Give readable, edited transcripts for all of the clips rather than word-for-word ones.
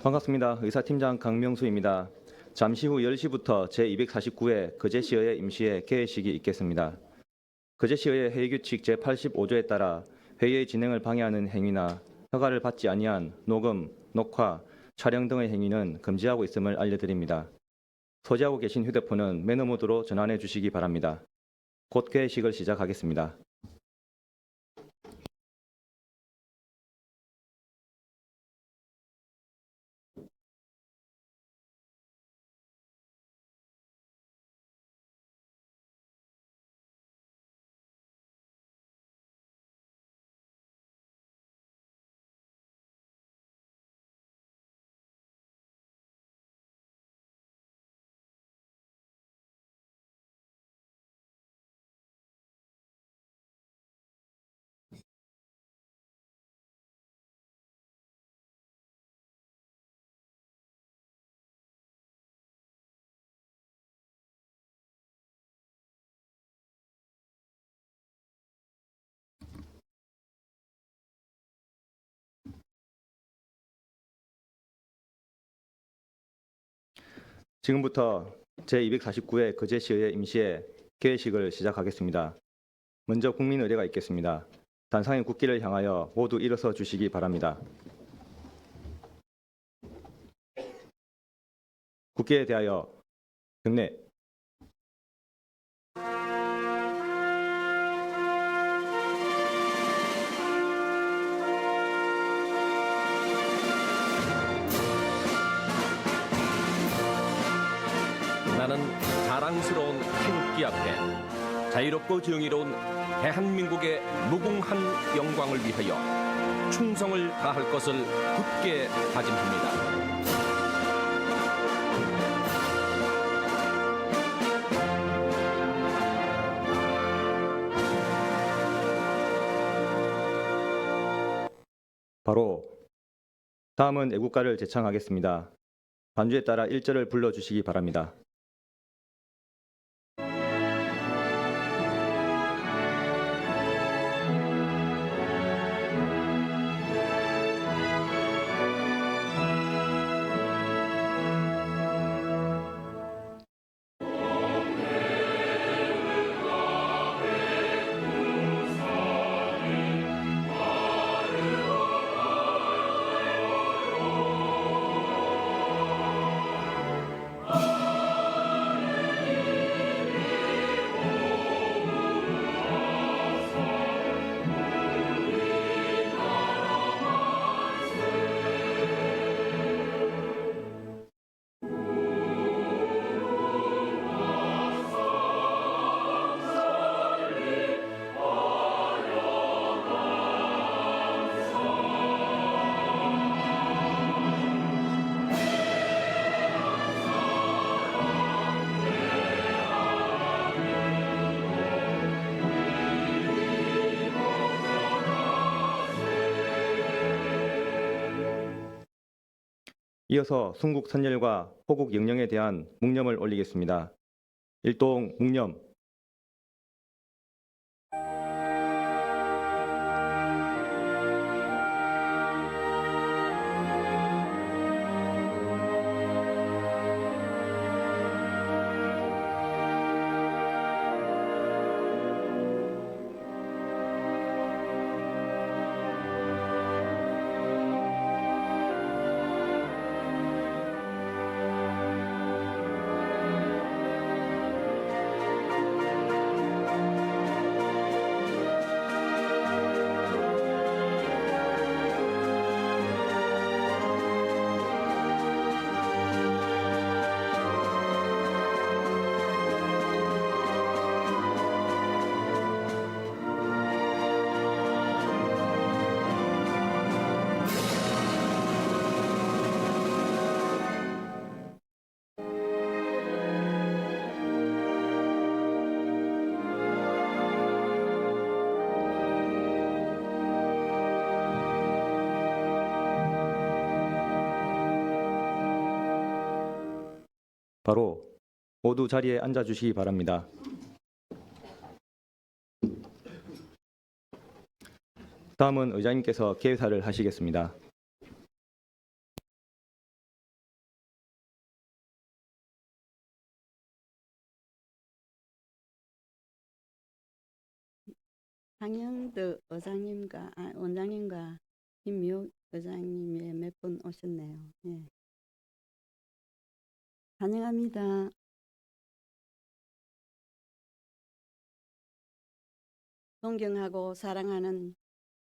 반갑습니다. 의사팀장 강명수입니다. 잠시 후 10시부터 제249회 거제시의회 임시회 개회식이 있겠습니다. 거제시의회 회의규칙 제85조에 따라 회의의 진행을 방해하는 행위나 허가를 받지 아니한 녹음, 녹화, 촬영 등의 행위는 금지하고 있음을 알려드립니다. 소지하고 계신 휴대폰은 매너 모드로 전환해 주시기 바랍니다. 곧 개회식을 시작하겠습니다. 지금부터 제249회 거제시의회 임시회 개회식을 시작하겠습니다. 먼저 국민 의례가 있겠습니다. 단상의 국기를 향하여 모두 일어서 주시기 바랍니다. 국기에 대하여 경례. 나는 자랑스러운 태극기 앞에 자유롭고 정의로운 대한민국의 무궁한 영광을 위하여 충성을 다할 것을 굳게 다짐합니다. 바로 다음은 애국가를 제창하겠습니다. 반주에 따라 1절을 불러주시기 바랍니다. 이어서 순국 선열과 호국 영령에 대한 묵념을 올리겠습니다. 일동 묵념. 바로 모두 자리에 앉아주시기 바랍니다. 다음은 의장님께서 개회사를 하시겠습니다. 황영덕 원장님과 김미옥 의장님이 몇 분 오셨네요. 예. 환영합니다. 존경하고 사랑하는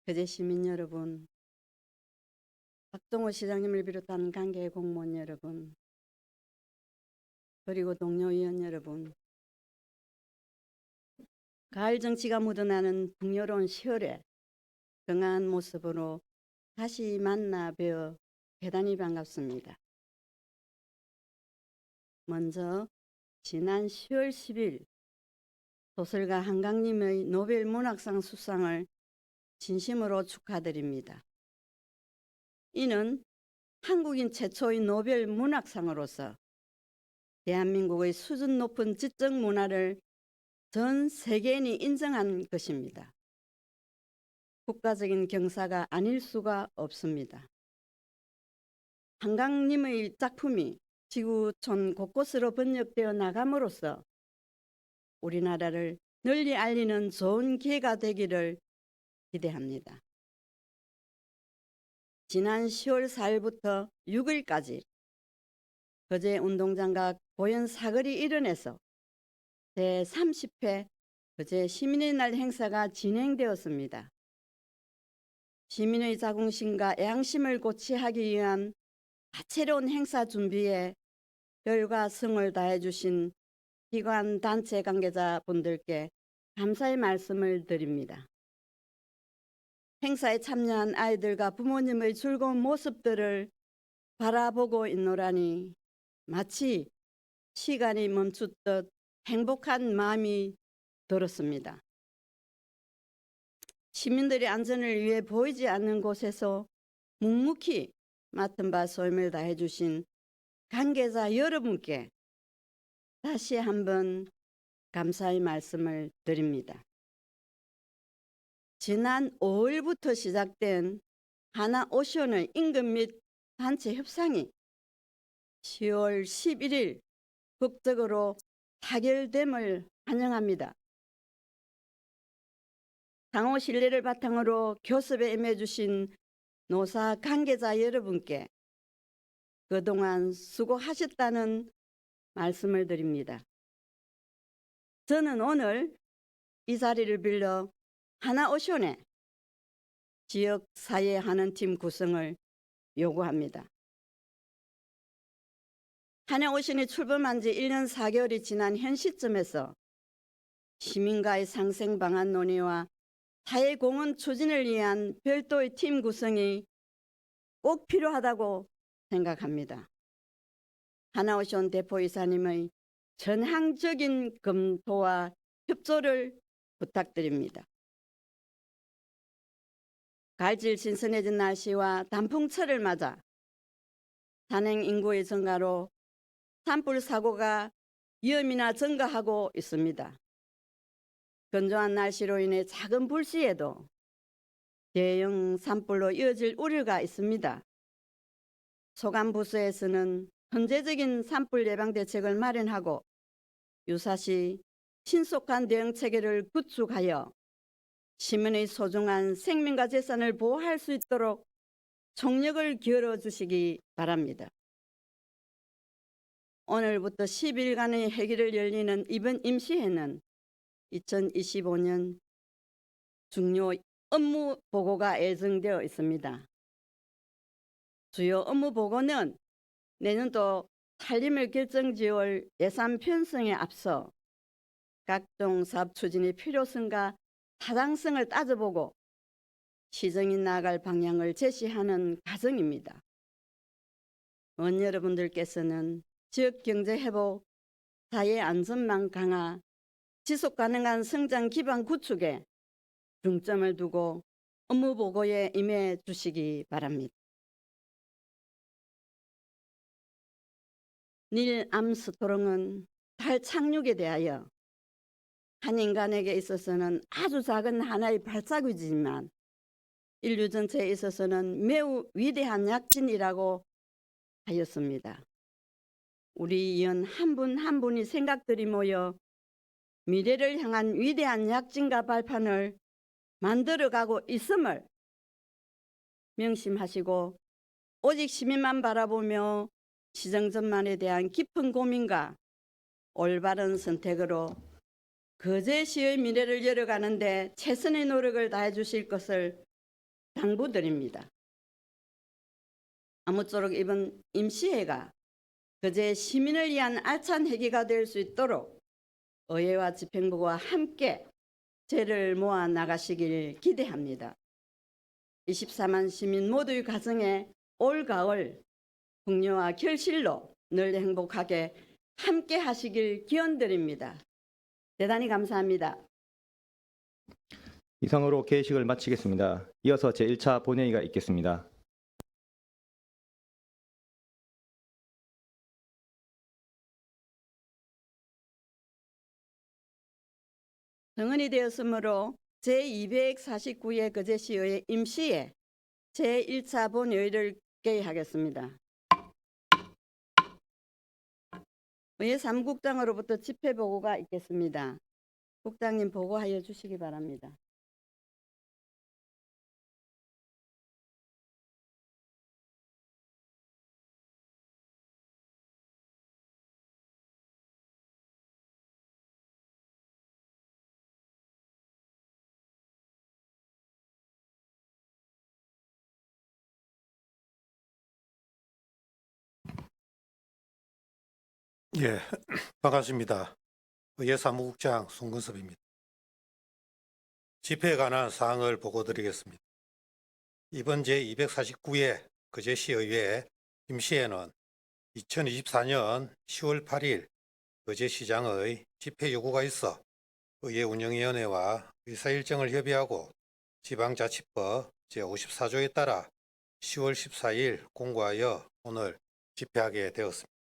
거제 시민 여러분, 박종호 시장님을 비롯한 관계 공무원 여러분, 그리고 동료 의원 여러분, 가을 정치가 묻어나는 풍요로운 10월에 건강한 모습으로 다시 만나 뵈어 대단히 반갑습니다. 먼저 지난 10월 10일 소설가 한강님의 노벨 문학상 수상을 진심으로 축하드립니다. 이는 한국인 최초의 노벨 문학상으로서 대한민국의 수준 높은 지적 문화를 전 세계인이 인정한 것입니다. 국가적인 경사가 아닐 수가 없습니다. 한강님의 작품이 지구촌 곳곳으로 번역되어 나감으로써 우리나라를 널리 알리는 좋은 기회가 되기를 기대합니다. 지난 10월 4일부터 6일까지 거제 운동장과 고현 사거리 일원에서 제30회 거제 시민의 날 행사가 진행되었습니다. 시민의 자긍심과 애향심을 고취하기 위한 다채로운 행사 준비에 열과 성을 다해 주신 기관 단체 관계자분들께 감사의 말씀을 드립니다. 행사에 참여한 아이들과 부모님의 즐거운 모습들을 바라보고 있노라니 마치 시간이 멈추듯 행복한 마음이 들었습니다. 시민들의 안전을 위해 보이지 않는 곳에서 묵묵히 맡은 바 소임을 다해 주신 관계자 여러분께 다시 한번 감사의 말씀을 드립니다. 지난 5일부터 시작된 하나오션의 임금 및 단체 협상이 10월 11일 극적으로 타결됨을 환영합니다. 상호 신뢰를 바탕으로 교섭에 임해주신 노사 관계자 여러분께 그동안 수고하셨다는 말씀을 드립니다. 저는 오늘 이 자리를 빌려 하나오션의 지역사회 하는팀 구성을 요구합니다. 하나오션이 출범한 지 1년 4개월이 지난 현 시점에서 시민과의 상생 방안 논의와 사회공헌 추진을 위한 별도의 팀 구성이 꼭 필요하다고 생각합니다. 하나오션 대표이사님의 전향적인 검토와 협조를 부탁드립니다. 갈질 신선해진 날씨와 단풍철을 맞아 산행 인구의 증가로 산불 사고가 위험이나 증가하고 있습니다. 건조한 날씨로 인해 작은 불씨에도 대형 산불로 이어질 우려가 있습니다. 소관부서에서는 현재적인 산불 예방 대책을 마련하고 유사시 신속한 대응 체계를 구축하여 시민의 소중한 생명과 재산을 보호할 수 있도록 총력을 기울여 주시기 바랍니다. 오늘부터 10일간의 회기를 열리는 이번 임시회는 2025년 중요 업무 보고가 예정되어 있습니다. 주요 업무 보고는 내년도 살림을 결정지을 예산 편성에 앞서 각종 사업 추진의 필요성과 타당성을 따져보고 시정이 나아갈 방향을 제시하는 과정입니다. 의원 여러분들께서는 지역 경제 회복, 사회 안전망 강화, 지속 가능한 성장 기반 구축에 중점을 두고 업무 보고에 임해 주시기 바랍니다. 닐 암스트롱은 달 착륙에 대하여 한 인간에게 있어서는 아주 작은 하나의 발자국이지만 인류 전체에 있어서는 매우 위대한 약진이라고 하였습니다. 우리 의원 한 분 한 분이 생각들이 모여 미래를 향한 위대한 약진과 발판을 만들어가고 있음을 명심하시고 오직 시민만 바라보며 시정전만에 대한 깊은 고민과 올바른 선택으로 거제시의 미래를 열어가는데 최선의 노력을 다해 주실 것을 당부드립니다. 아무쪼록 이번 임시회가 거제 시민을 위한 알찬 회기가 될 수 있도록 의회와 집행부와 함께 죄를 모아 나가시길 기대합니다. 24만 시민 모두의 가정에 올 가을 풍요와 결실로 늘 행복하게 함께 하시길 기원드립니다. 대단히 감사합니다. 이상으로 개회식을 마치겠습니다. 이어서 제1차 본회의가 있겠습니다. 정언이 되었으므로 제249회 거제시의회 임시회 제1차 본회의를 개의하겠습니다. 의회 사무국장으로부터 집회 보고가 있겠습니다. 국장님 보고하여 주시기 바랍니다. 예, 반갑습니다. 의회 사무국장 송근섭입니다. 집회에 관한 사항을 보고드리겠습니다. 이번 제249회 거제시의회 임시회는 2024년 10월 8일 거제시장의 집회 요구가 있어 의회 운영위원회와 의사 일정을 협의하고 지방자치법 제54조에 따라 10월 14일 공고하여 오늘 집회하게 되었습니다.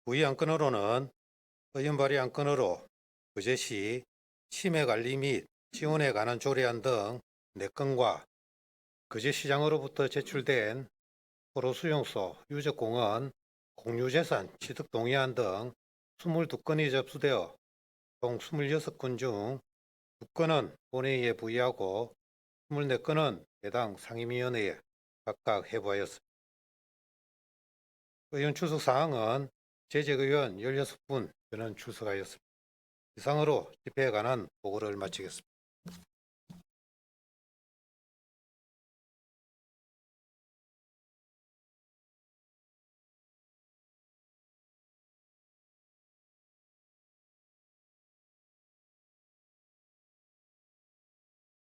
부의 안건으로는 의원 발의 안건으로 거제시 치매관리 및 지원에 관한 조례안 등 4건과 거제시장으로부터 제출된 포로수용소, 유적공원, 공유재산 취득동의안 등 22건이 접수되어 총 26건 중 2건은 본회의에 부의하고 24건은 해당 상임위원회에 각각 해부하였습니다. 의원 출석 사항은 재직의원 16분 전원 출석하였습니다. 이상으로 집회에 관한 보고를 마치겠습니다.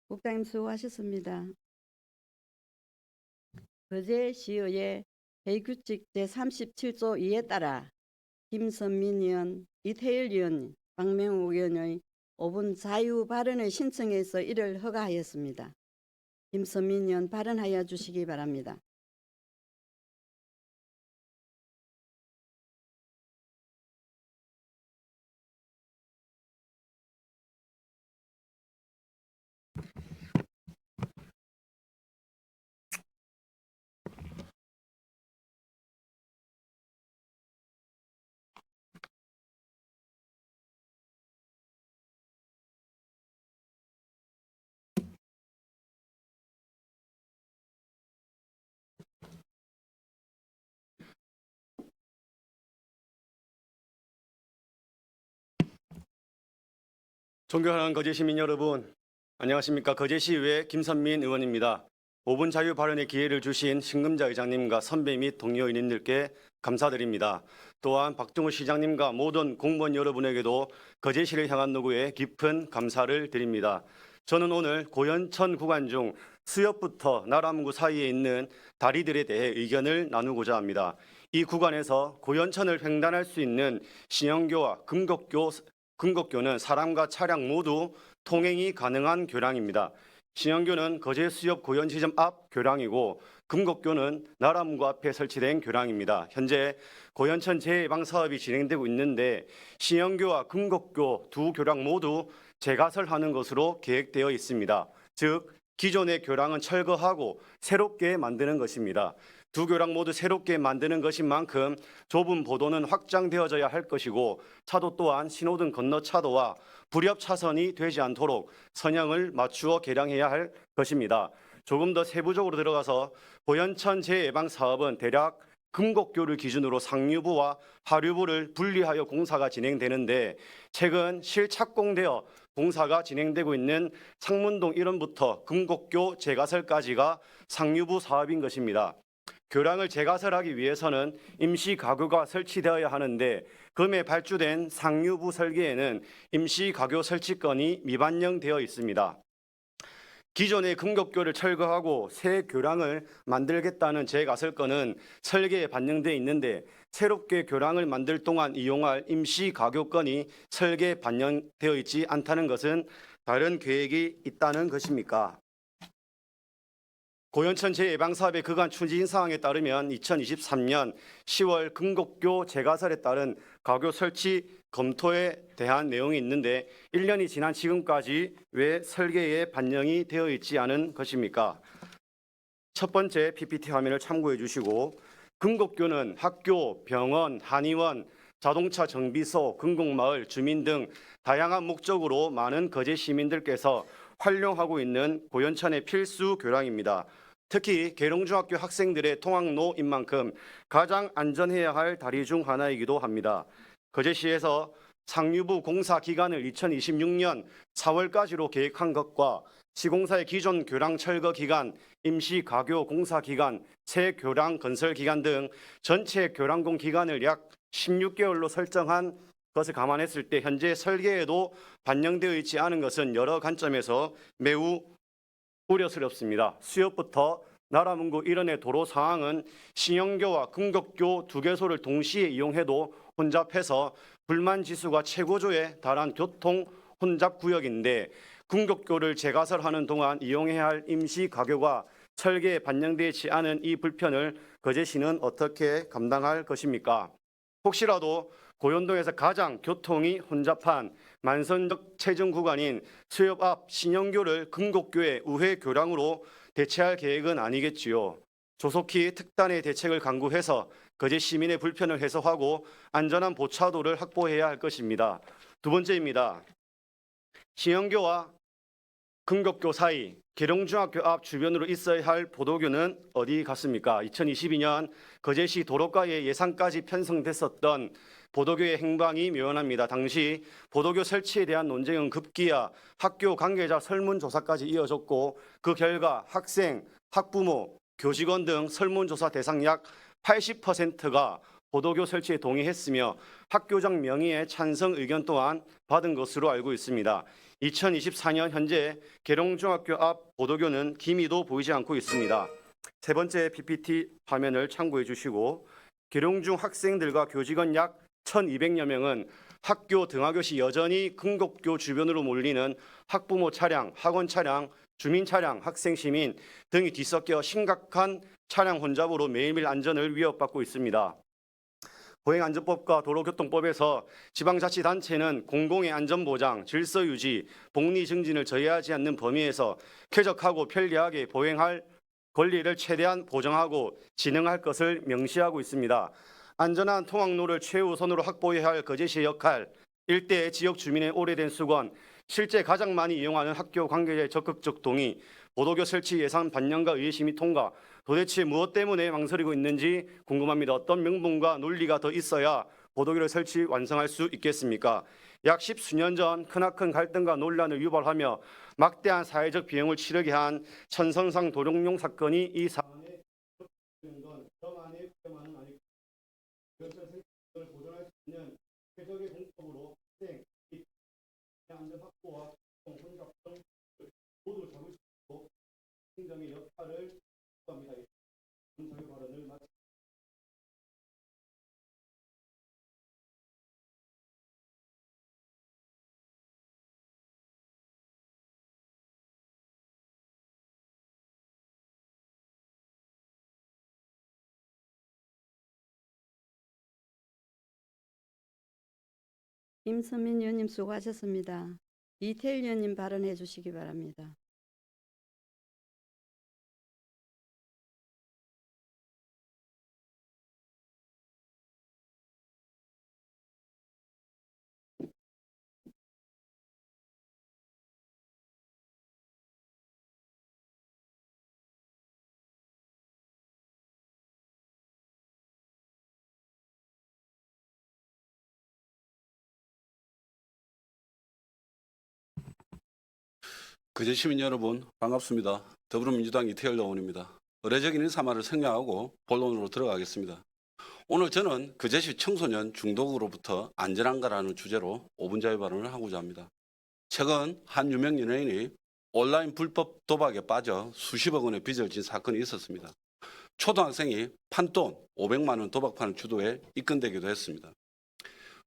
국장님 수고하셨습니다. 거제시의회 회의규칙 제37조 2에 따라 김선민 의원, 이태일 의원, 박명욱 의원의 5분 자유 발언의 신청에 있어 이를 허가하였습니다. 김선민 의원 발언하여 주시기 바랍니다. 존경하는 거제 시민 여러분, 안녕하십니까. 거제시의회 김선민 의원입니다. 5분 자유 발언의 기회를 주신 신금자 의장님과 선배 및 동료 의원님들께 감사드립니다. 또한 박종우 시장님과 모든 공무원 여러분에게도 거제시를 향한 노고에 깊은 감사를 드립니다. 저는 오늘 고연천 구간 중 수협부터 나라문구 사이에 있는 다리들에 대해 의견을 나누고자 합니다. 이 구간에서 고연천을 횡단할 수 있는 신영교와 금곡교는 사람과 차량 모두 통행이 가능한 교량입니다. 신영교는 거제 수협 고연 지점 앞 교량이고 금곡교는 나라문구 앞에 설치된 교량입니다. 현재 고연천 재개방 사업이 진행되고 있는데 신영교와 금곡교 두 교량 모두 재가설하는 것으로 계획되어 있습니다. 즉 기존의 교량은 철거하고 새롭게 만드는 것입니다. 두 교량 모두 새롭게 만드는 것인 만큼 좁은 보도는 확장되어져야 할 것이고 차도 또한 신호등 건너 차도와 불협 차선이 되지 않도록 선형을 맞추어 개량해야 할 것입니다. 조금 더 세부적으로 들어가서 고현천 재예방 사업은 대략 금곡교를 기준으로 상류부와 하류부를 분리하여 공사가 진행되는데 최근 실착공되어 공사가 진행되고 있는 상문동 1원부터 금곡교 재가설까지가 상류부 사업인 것입니다. 교량을 재가설하기 위해서는 임시 가교가 설치되어야 하는데 금에 발주된 상류부 설계에는 임시 가교 설치건이 미반영되어 있습니다. 기존의 금곡교를 철거하고 새 교량을 만들겠다는 재가설건은 설계에 반영돼 있는데 새롭게 교량을 만들 동안 이용할 임시 가교건이 설계에 반영되어 있지 않다는 것은 다른 계획이 있다는 것입니까? 고현천 재예방사업의 그간 추진 사항에 따르면 2023년 10월 금곡교 재가설에 따른 가교 설치 검토에 대한 내용이 있는데 1년이 지난 지금까지 왜 설계에 반영이 되어 있지 않은 것입니까? 첫 번째 PPT 화면을 참고해 주시고 금곡교는 학교, 병원, 한의원, 자동차 정비소, 금곡마을, 주민 등 다양한 목적으로 많은 거제 시민들께서 활용하고 있는 고현천의 필수 교량입니다. 특히 계룡중학교 학생들의 통학로인 만큼 가장 안전해야 할 다리 중 하나이기도 합니다. 거제시에서 상류부 공사 기간을 2026년 4월까지로 계획한 것과 시공사의 기존 교량 철거 기간, 임시 가교 공사 기간, 새 교량 건설 기간 등 전체 교량공 기간을 약 16개월로 설정한 것을 감안했을 때 현재 설계에도 반영되어 있지 않은 것은 여러 관점에서 매우 우려스럽습니다. 수협부터 나라문구 일원의 도로 상황은 신영교와 금곡교 두 개소를 동시에 이용해도 혼잡해서 불만 지수가 최고조에 달한 교통 혼잡 구역인데 금곡교를 재가설하는 동안 이용해야 할 임시 가교가 설계에 반영되지 않은 이 불편을 거제시는 어떻게 감당할 것입니까? 혹시라도 고현동에서 가장 교통이 혼잡한 만선적 체증 구간인 수협 앞 신영교를 금곡교의 우회 교량으로 대체할 계획은 아니겠지요. 조속히 특단의 대책을 강구해서 거제 시민의 불편을 해소하고 안전한 보차도를 확보해야 할 것입니다. 두 번째입니다. 신영교와 금곡교 사이 계룡중학교 앞 주변으로 있어야 할 보도교는 어디 갔습니까? 2022년 거제시 도로가에 예산까지 편성됐었던 보도교의 행방이 묘연합니다. 당시 보도교 설치에 대한 논쟁은 급기야 학교 관계자 설문조사까지 이어졌고 그 결과 학생, 학부모, 교직원 등 설문조사 대상 약 80%가 보도교 설치에 동의했으며 학교장 명의의 찬성 의견 또한 받은 것으로 알고 있습니다. 2024년 현재 계룡중학교 앞 보도교는 기미도 보이지 않고 있습니다. 세 번째 PPT 화면을 참고해 주시고 계룡중 학생들과 교직원 약 1,200여 명은 학교 등하교 시 여전히 금곡교 주변으로 몰리는 학부모 차량, 학원 차량, 주민 차량, 학생 시민 등이 뒤섞여 심각한 차량 혼잡으로 매일매일 안전을 위협받고 있습니다. 보행안전법과 도로교통법에서 지방자치단체는 공공의 안전보장, 질서유지, 복리 증진을 저해하지 않는 범위에서 쾌적하고 편리하게 보행할 권리를 최대한 보장하고 진행할 것을 명시하고 있습니다. 안전한 통학로를 최우선으로 확보해야 할 거제시의 역할, 일대 지역 주민의 오래된 수건, 실제 가장 많이 이용하는 학교 관계자의 적극적 동의, 보도교 설치 예산 반영과 의회심의 통과, 도대체 무엇 때문에 망설이고 있는지 궁금합니다. 어떤 명분과 논리가 더 있어야 보도교를 설치 완성할 수 있겠습니까? 약 10수년 전 크나큰 갈등과 논란을 유발하며 막대한 사회적 비용을 치르게 한 천성상 도룡뇽 사건이 이 사안에 건 저만의 problem만은 아니고 경찰 생명을 보존할 수 있는 최적의 공법으로 학생, 안전 확보와 혼잡 등 모두 잡을 수 있고 행정의 역할을 합니다. 자유 발언을 마치 김선민 의원님 수고하셨습니다. 이태일 의원님 발언해 주시기 바랍니다. 그제 시민 여러분 반갑습니다. 더불어민주당 이태열 의원입니다. 의례적인 인사말을 생략하고 본론으로 들어가겠습니다. 오늘 저는 그제시 청소년 중독으로부터 안전한가라는 주제로 5분 자유 발언을 하고자 합니다. 최근 한 유명 연예인이 온라인 불법 도박에 빠져 수십억 원의 빚을 진 사건이 있었습니다. 초등학생이 판돈 500만 원 도박판을 주도해 입건되기도 했습니다.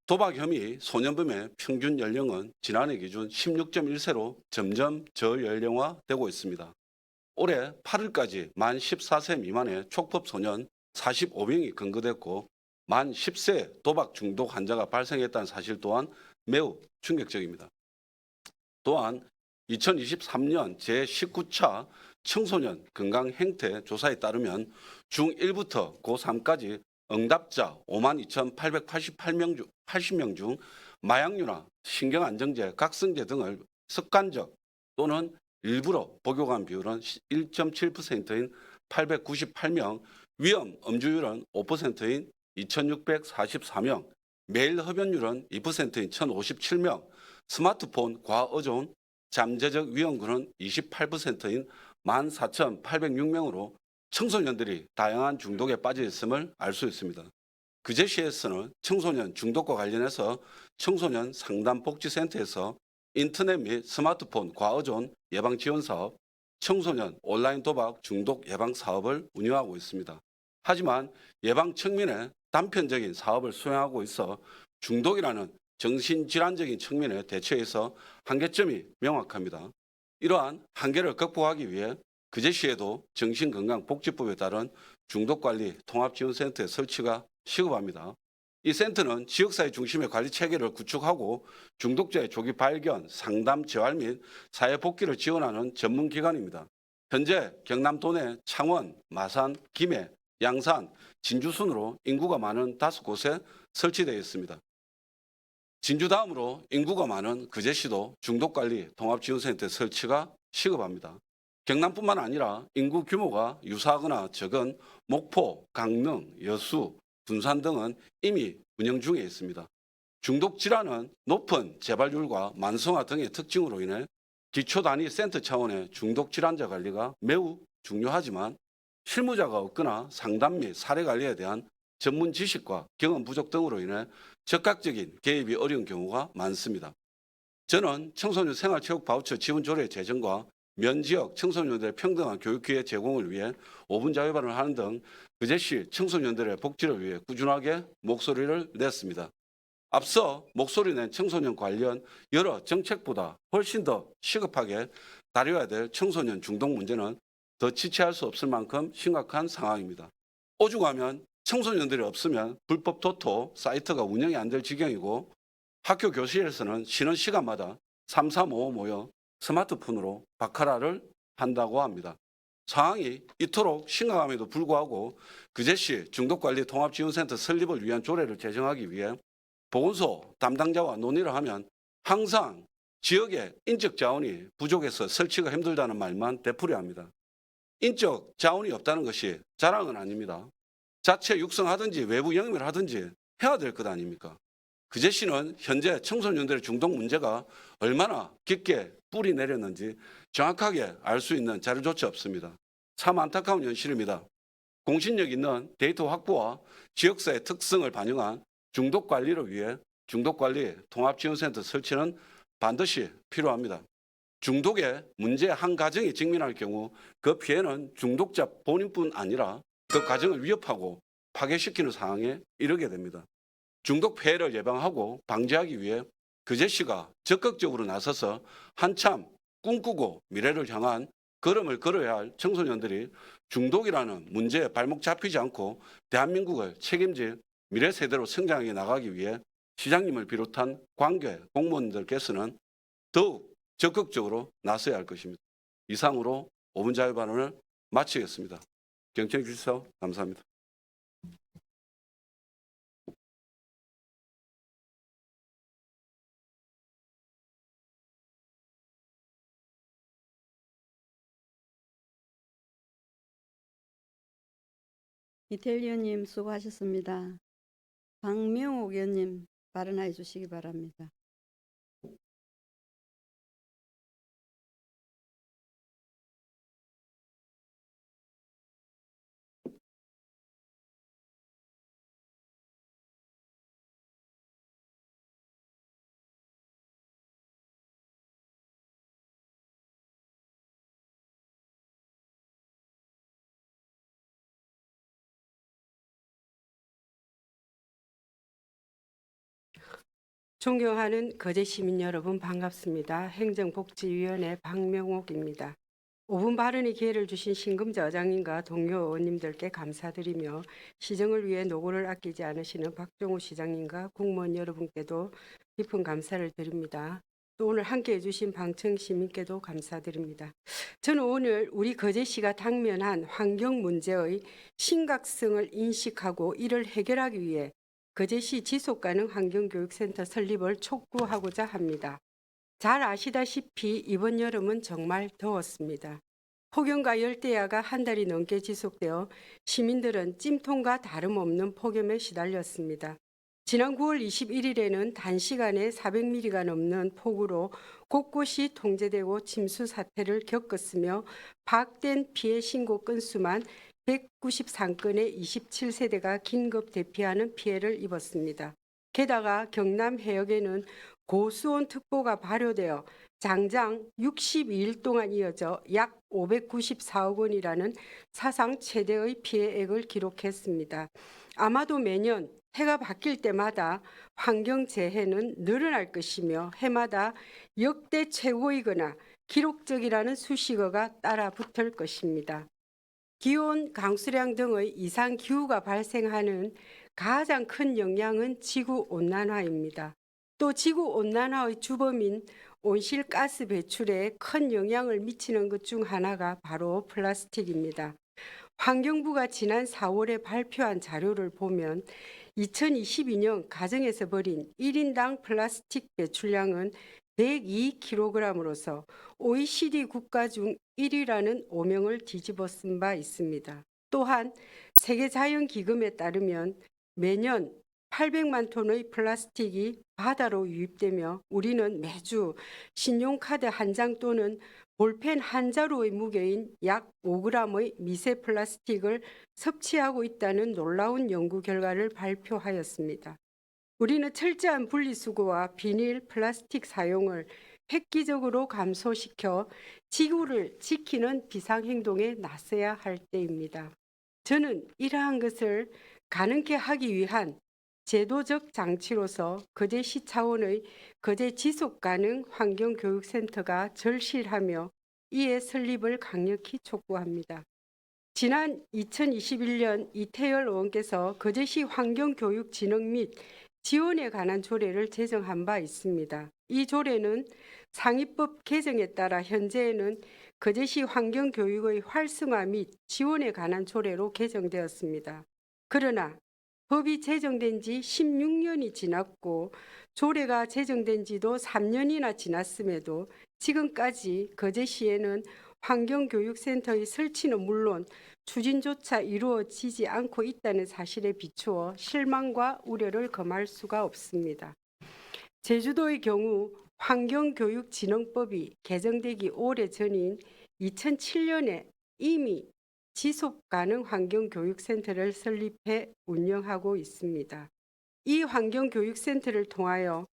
도박 혐의 소년범의 평균 연령은 지난해 기준 16.1세로 점점 저연령화되고 있습니다. 올해 8월까지 만 14세 미만의 촉법 소년 45명이 검거됐고 만 10세 도박 중독 환자가 발생했다는 사실 또한 매우 충격적입니다. 또한 2023년 제19차 청소년 건강 행태 조사에 따르면 중1부터 고3까지 응답자 52,880명 중 마약류나 신경안정제, 각성제 등을 습관적 또는 일부러 복용한 비율은 1.7%인 898명, 위험 음주율은 5%인 2,644명, 매일 흡연율은 2%인 1,057명, 스마트폰 과의존, 잠재적 위험군은 28%인 14,806명으로 청소년들이 다양한 중독에 빠져 있음을 알 수 있습니다. 그제시에서는 청소년 중독과 관련해서 청소년 상담복지센터에서 인터넷 및 스마트폰 과의존 예방 지원 사업, 청소년 온라인 도박 중독 예방 사업을 운영하고 있습니다. 하지만 예방 측면에 단편적인 사업을 수행하고 있어 중독이라는 정신질환적인 측면에 대처해서 한계점이 명확합니다. 이러한 한계를 극복하기 위해 그제시에도 정신건강복지법에 따른 중독관리 통합지원센터의 설치가 시급합니다. 이 센터는 지역사회 중심의 관리체계를 구축하고 중독자의 조기 발견, 상담, 재활 및 사회복귀를 지원하는 전문기관입니다. 현재 경남도 내 창원, 마산, 김해, 양산, 진주 순으로 인구가 많은 5곳에 설치되어 있습니다. 진주 다음으로 인구가 많은 그제시도 중독관리 통합지원센터 설치가 시급합니다. 경남뿐만 아니라 인구 규모가 유사하거나 적은 목포, 강릉, 여수, 군산 등은 이미 운영 중에 있습니다. 중독 질환은 높은 재발률과 만성화 등의 특징으로 인해 기초 단위 센터 차원의 중독 질환자 관리가 매우 중요하지만 실무자가 없거나 상담 및 사례 관리에 대한 전문 지식과 경험 부족 등으로 인해 적극적인 개입이 어려운 경우가 많습니다. 저는 청소년 생활체육 바우처 지원 조례 제정과 면지역 청소년들의 평등한 교육 기회 제공을 위해 5분 자유 발언을 하는 등 그제시 청소년들의 복지를 위해 꾸준하게 목소리를 냈습니다. 앞서 목소리 낸 청소년 관련 여러 정책보다 훨씬 더 시급하게 다뤄야 될 청소년 중독 문제는 더 지체할 수 없을 만큼 심각한 상황입니다. 오죽하면 청소년들이 없으면 불법 토토 사이트가 운영이 안 될 지경이고 학교 교실에서는 쉬는 시간마다 335 모여 스마트폰으로 바카라를 한다고 합니다. 상황이 이토록 심각함에도 불구하고 그제시 중독관리 통합지원센터 설립을 위한 조례를 제정하기 위해 보건소 담당자와 논의를 하면 항상 지역의 인적 자원이 부족해서 설치가 힘들다는 말만 되풀이합니다. 인적 자원이 없다는 것이 자랑은 아닙니다. 자체 육성하든지 외부 영입을 하든지 해야 될 것 아닙니까? 그제시는 현재 청소년들의 중독 문제가 얼마나 깊게 뿌리 내렸는지 정확하게 알 수 있는 자료조차 없습니다. 참 안타까운 현실입니다. 공신력 있는 데이터 확보와 지역사회 특성을 반영한 중독 관리를 위해 중독관리 통합지원센터 설치는 반드시 필요합니다. 중독의 문제 한 가정이 직면할 경우 그 피해는 중독자 본인뿐 아니라 그 가정을 위협하고 파괴시키는 상황에 이르게 됩니다. 중독 폐해를 예방하고 방지하기 위해 그제시가 적극적으로 나서서 한참 꿈꾸고 미래를 향한 걸음을 걸어야 할 청소년들이 중독이라는 문제에 발목 잡히지 않고 대한민국을 책임질 미래 세대로 성장해 나가기 위해 시장님을 비롯한 관계 공무원들께서는 더욱 적극적으로 나서야 할 것입니다. 이상으로 5분 자유 발언을 마치겠습니다. 경청해 주셔서 감사합니다. 이태일 의원님 수고하셨습니다. 박명옥 의원님 발언해 주시기 바랍니다. 존경하는 거제 시민 여러분 반갑습니다. 행정복지위원회 박명옥입니다. 5분 발언의 기회를 주신 신금자 의장님과 동료 의원님들께 감사드리며 시정을 위해 노고를 아끼지 않으시는 박종우 시장님과 공무원 여러분께도 깊은 감사를 드립니다. 또 오늘 함께해 주신 방청 시민께도 감사드립니다. 저는 오늘 우리 거제시가 당면한 환경 문제의 심각성을 인식하고 이를 해결하기 위해 거제시 지속가능 환경교육센터 설립을 촉구하고자 합니다. 잘 아시다시피 이번 여름은 정말 더웠습니다. 폭염과 열대야가 한 달이 넘게 지속되어 시민들은 찜통과 다름없는 폭염에 시달렸습니다. 지난 9월 21일에는 단시간에 400mm가 넘는 폭우로 곳곳이 통제되고 침수 사태를 겪었으며 파악된 피해 신고 건수만 193건의 27세대가 긴급 대피하는 피해를 입었습니다. 게다가 경남 해역에는 고수온 특보가 발효되어 장장 62일 동안 이어져 약 594억 원이라는 사상 최대의 피해액을 기록했습니다. 아마도 매년 해가 바뀔 때마다 환경재해는 늘어날 것이며 해마다 역대 최고이거나 기록적이라는 수식어가 따라 붙을 것입니다. 기온, 강수량 등의 이상 기후가 발생하는 가장 큰 영향은 지구온난화입니다. 또 지구온난화의 주범인 온실가스 배출에 큰 영향을 미치는 것 중 하나가 바로 플라스틱입니다. 환경부가 지난 4월에 발표한 자료를 보면 2022년 가정에서 버린 1인당 플라스틱 배출량은 102kg으로서 OECD 국가 중 1위라는 오명을 뒤집어 쓴 바 있습니다. 또한 세계자연기금에 따르면 매년 800만 톤의 플라스틱이 바다로 유입되며 우리는 매주 신용카드 한 장 또는 볼펜 한 자루의 무게인 약 5g의 미세 플라스틱을 섭취하고 있다는 놀라운 연구 결과를 발표하였습니다. 우리는 철저한 분리수거와 비닐, 플라스틱 사용을 획기적으로 감소시켜 지구를 지키는 비상행동에 나서야 할 때입니다. 저는 이러한 것을 가능케 하기 위한 제도적 장치로서 거제시 차원의 거제 지속가능 환경교육센터가 절실하며 이에 설립을 강력히 촉구합니다. 지난 2021년 이태열 의원께서 거제시 환경교육진흥 및 지원에 관한 조례를 제정한 바 있습니다. 이 조례는 상위법 개정에 따라 현재에는 거제시 환경교육의 활성화 및 지원에 관한 조례로 개정되었습니다. 그러나 법이 제정된 지 16년이 지났고 조례가 제정된 지도 3년이나 지났음에도 지금까지 거제시에는 환경교육센터의 설치는 물론 추진조차 이루어지지 않고 있다는 사실에 비추어 실망과 우려를 금할 수가 없습니다. 제주도의 경우 환경교육진흥법이 개정되기 오래전인 2007년에 이미 지속가능 환경교육센터를 설립해 운영하고 있습니다. 이 환경교육센터를 통하여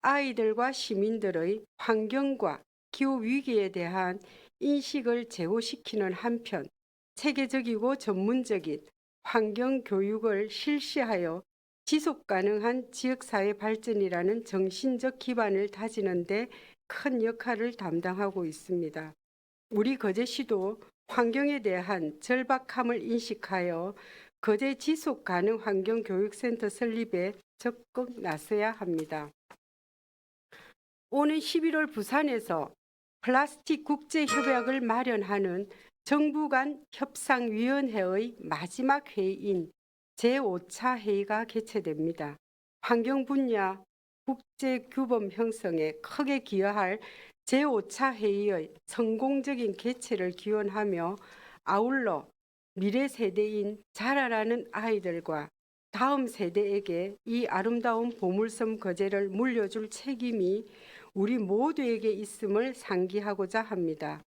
아이들과 시민들의 환경과 기후위기에 대한 인식을 제고시키는 한편 체계적이고 전문적인 환경교육을 실시하여 지속가능한 지역사회 발전이라는 정신적 기반을 다지는 데 큰 역할을 담당하고 있습니다. 우리 거제시도 환경에 대한 절박함을 인식하여 거제 지속가능 환경교육센터 설립에 적극 나서야 합니다. 오는 11월 부산에서 플라스틱 국제협약을 마련하는 정부 간 협상위원회의 마지막 회의인 제5차 회의가 개최됩니다. 환경 분야 국제규범 형성에 크게 기여할 제5차 회의의 성공적인 개최를 기원하며 아울러 미래 세대인 자라라는 아이들과 다음 세대에게 이 아름다운 보물섬 거제를 물려줄 책임이 우리 모두에게 있음을 상기하고자 합니다.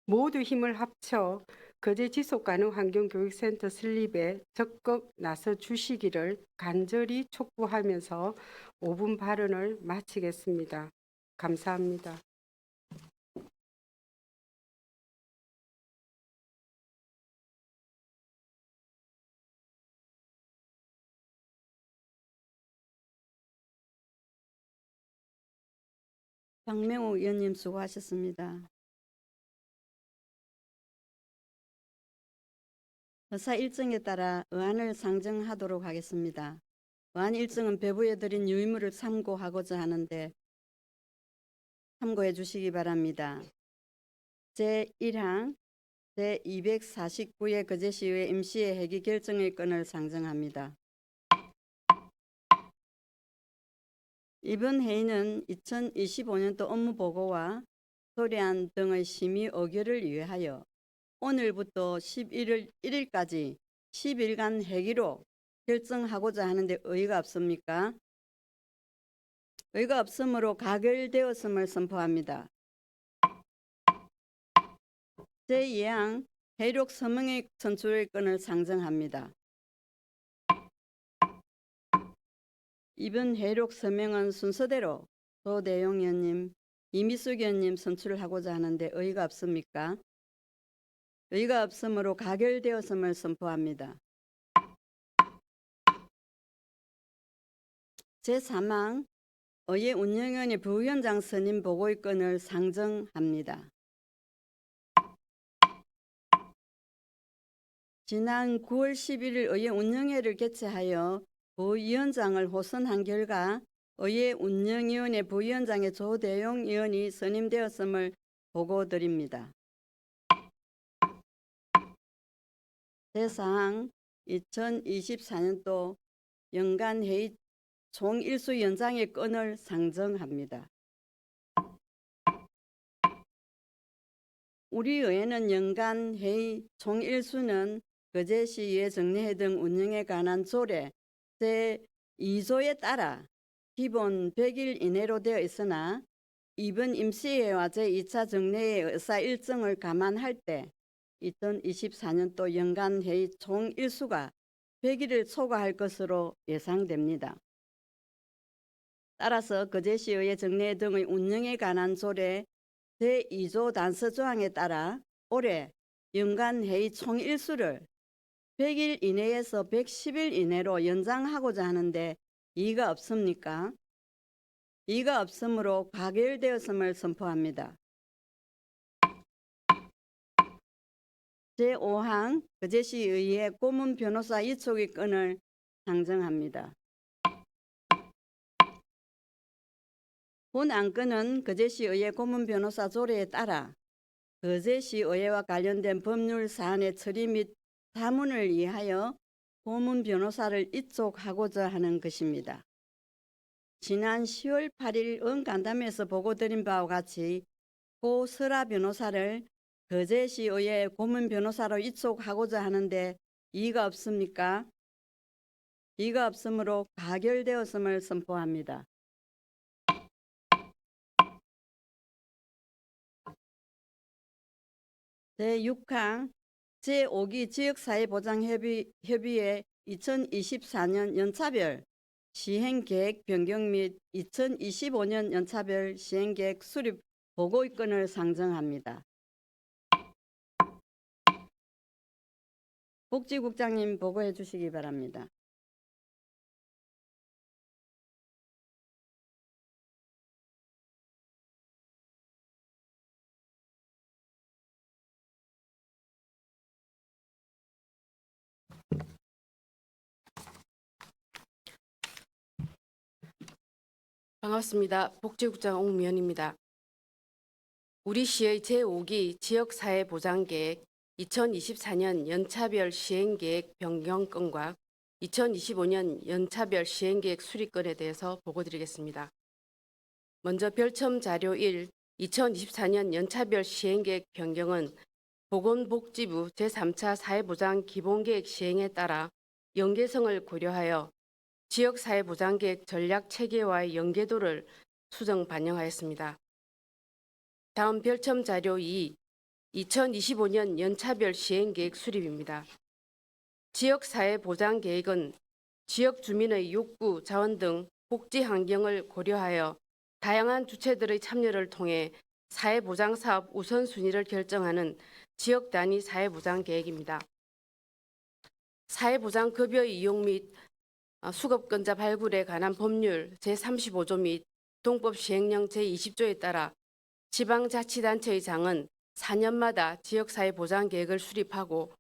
모두 힘을 합쳐 거제 지속가능 환경교육센터 설립에 적극 나서 주시기를 간절히 촉구하면서 5분 발언을 마치겠습니다. 감사합니다. 박명옥 의원님 수고하셨습니다. 의사 일정에 따라 의안을 상정하도록 하겠습니다. 의안 일정은 배부해드린 유의물을 참고하고자 하는데 참고해 주시기 바랍니다. 제1항 제249의 거제시의 임시의 회기 결정의 건을 상정합니다. 이번 회의는 2025년도 업무보고와 소리안 등의 심의 의결을 위하여 오늘부터 11월 1일까지 10일간 회기로 결정하고자 하는데 의의가 없습니까? 의의가 없으므로 가결되었음을 선포합니다. 제2항 회력 서명의 선출의 건을 상정합니다. 이번 회력 서명은 순서대로 조대용 의원님, 이미숙 의원님 선출하고자 하는데 의의가 없습니까? 의의가 없으므로 가결되었음을 선포합니다. 제3항 의회 운영위원회 부위원장 선임 보고의 건을 상정합니다. 지난 9월 11일 의회 운영회를 개최하여 부위원장을 호선한 결과 의회 운영위원회 부위원장의 조대용 의원이 선임되었음을 보고드립니다. 제4항 2024년도 연간회의 총일수 연장의 건을 상정합니다. 우리 의회는 연간회의 총일수는 거제시의회 정례회 등 운영에 관한 조례 제2조에 따라 기본 100일 이내로 되어 있으나 이번 임시회와 제2차 정례회 의사 일정을 감안할 때 2024년도 연간회의 총일수가 100일을 초과할 것으로 예상됩니다. 따라서 거제시의회 정례회 등의 운영에 관한 조례 제2조 단서 조항에 따라 올해 연간회의 총일수를 100일 이내에서 110일 이내로 연장하고자 하는데 이의가 없습니까? 이의가 없으므로 가결되었음을 선포합니다. 제5항 거제시의회 고문 변호사 이촉의 건을 상정합니다. 본 안건은 거제시의회 고문 변호사 조례에 따라 거제시의회와 관련된 법률 사안의 처리 및 자문을 위하여 고문 변호사를 이촉하고자 하는 것입니다. 지난 10월 8일 의원간담회에서 보고드린 바와 같이 고 설아 변호사를 거제시의회 고문 변호사로 이촉하고자 하는데 이의가 없습니까? 이의가 없으므로 가결되었음을 선포합니다. 제6항 제5기 지역사회보장협의회 2024년 연차별 시행계획 변경 및 2025년 연차별 시행계획 수립 보고의 건을 상정합니다. 복지국장님 보고해 주시기 바랍니다. 반갑습니다. 복지국장 옥미연입니다. 우리 시의 제5기 지역사회보장계획 2024년 연차별 시행계획 변경 건과 2025년 연차별 시행계획 수립 건에 대해서 보고드리겠습니다. 먼저 별첨 자료 1, 2024년 연차별 시행계획 변경은 보건복지부 제3차 사회보장 기본계획 시행에 따라 연계성을 고려하여 지역사회보장계획 전략체계와의 연계도를 수정 반영하였습니다. 다음 별첨 자료 2, 2025년 연차별 시행계획 수립입니다. 지역사회보장계획은 지역 주민의 욕구, 자원 등 복지 환경을 고려하여 다양한 주체들의 참여를 통해 사회보장사업 우선순위를 결정하는 지역 단위 사회보장계획입니다. 사회보장급여 이용 및 수급권자 발굴에 관한 법률 제35조 및 교통법 시행령 제20조에 따라 지방자치단체의장은 4년마다 지역사회 보장 계획을 수립하고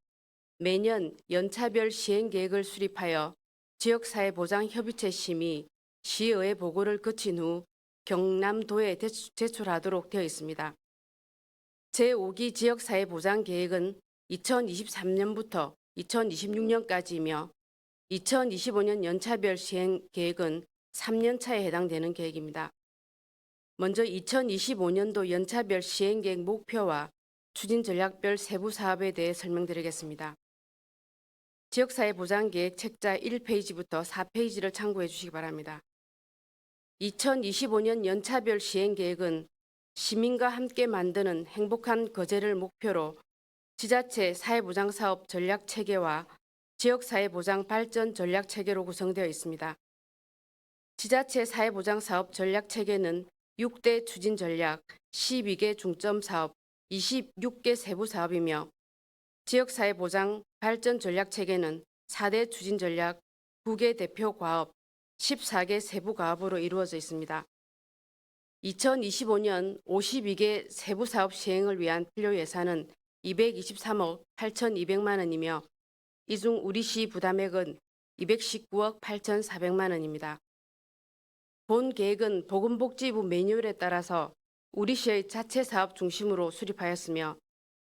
매년 연차별 시행 계획을 수립하여 지역사회 보장 협의체 심의, 시의회 보고를 거친 후 경남도에 제출하도록 되어 있습니다. 제5기 지역사회 보장 계획은 2023년부터 2026년까지이며 2025년 연차별 시행 계획은 3년 차에 해당되는 계획입니다. 먼저 2025년도 연차별 시행 계획 목표와 추진 전략별 세부 사업에 대해 설명드리겠습니다. 지역사회 보장 계획 책자 1페이지부터 4페이지를 참고해 주시기 바랍니다. 2025년 연차별 시행 계획은 시민과 함께 만드는 행복한 거제를 목표로 지자체 사회보장사업 전략체계와 지역사회보장 발전 전략체계로 구성되어 있습니다. 지자체 사회보장사업 전략체계는 6대 추진전략, 12개 중점사업, 26개 세부사업이며 지역사회보장 발전 전략체계는 4대 추진전략, 9개 대표과업, 14개 세부과업으로 이루어져 있습니다. 2025년 52개 세부사업 시행을 위한 필요 예산은 223억 8,200만 원이며 이 중 우리시 부담액은 219억 8,400만 원입니다. 본 계획은 보건복지부 매뉴얼에 따라서 우리시의 자체 사업 중심으로 수립하였으며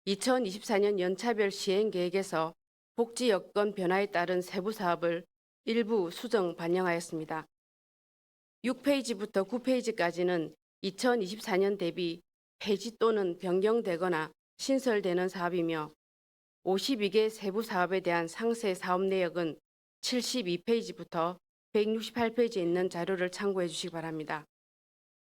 2024년 연차별 시행 계획에서 복지 여건 변화에 따른 세부 사업을 일부 수정 반영하였습니다. 6페이지부터 9페이지까지는 2024년 대비 폐지 또는 변경되거나 신설되는 사업이며 52개 세부 사업에 대한 상세 사업 내역은 72페이지부터 168페이지에 있는 자료를 참고해 주시기 바랍니다.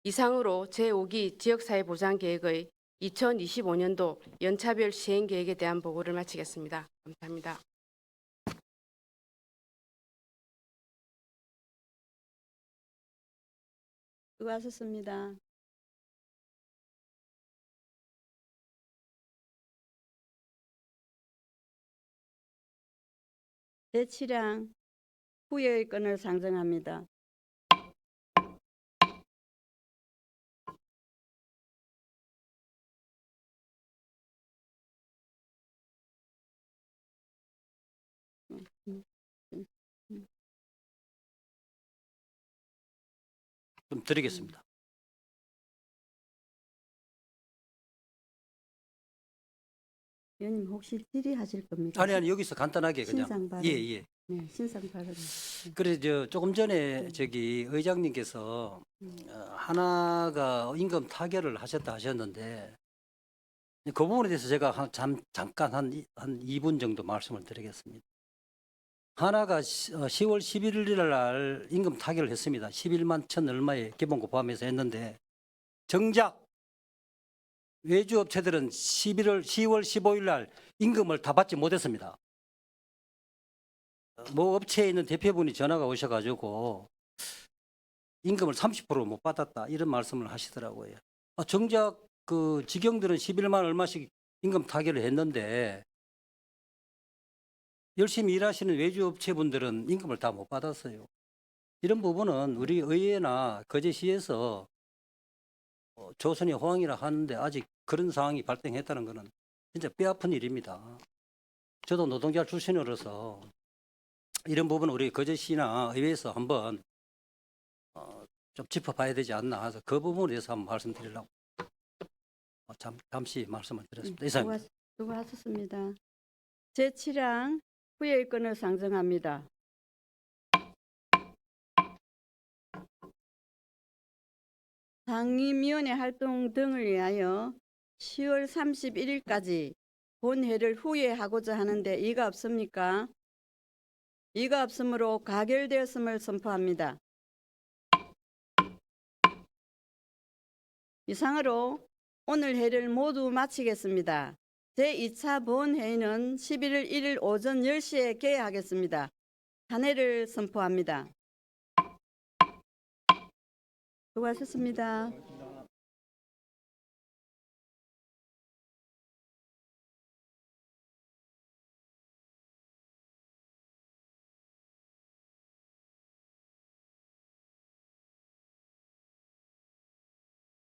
이상으로 제5기 지역사회보장계획의 2025년도 연차별 시행계획에 대한 보고를 마치겠습니다. 감사합니다. 수고하셨습니다. 제7항 후예의 건을 상정합니다. 좀 드리겠습니다. 의원님 혹시 질의하실 겁니까? 아니 여기서 간단하게 그냥 신상 발언. 예. 네, 신상 발언. 그래 조금 전에 저기 의장님께서 하나가 임금 타결을 하셨다 하셨는데 그 부분에 대해서 제가 잠깐 한 2분 정도 말씀을 드리겠습니다. 하나가 10월 11일 날 임금 타결을 했습니다. 11만 천 얼마의 기본급 포함해서 했는데 정작 외주업체들은 10월 15일 날 임금을 다 받지 못했습니다. 뭐 업체에 있는 대표분이 전화가 오셔가지고 임금을 30% 못 받았다 이런 말씀을 하시더라고요. 정작 그 직영들은 11만 얼마씩 임금 타결을 했는데 열심히 일하시는 외주업체분들은 임금을 다 못 받았어요. 이런 부분은 우리 의회나 거제시에서 조선의 호황이라 하는데 아직 그런 상황이 발생했다는 것은 진짜 뼈아픈 일입니다. 저도 노동자 출신으로서 이런 부분 우리 거제시나 의회에서 한번 좀 짚어봐야 되지 않나 해서 그 부분에 대해서 한번 말씀드리려고 잠시 말씀을 드렸습니다. 이상입니다. 수고하셨습니다. 제7항 후예의 건을 상정합니다. 상임위원회 활동 등을 위하여 10월 31일까지 본회를 후회하고자 하는데 이가 없습니까? 이가 없으므로 가결되었음을 선포합니다. 이상으로 오늘 회를 모두 마치겠습니다. 제2차 본회의는 11월 1일 오전 10시에 개회하겠습니다. 탄핵을 선포합니다. 수고하셨습니다.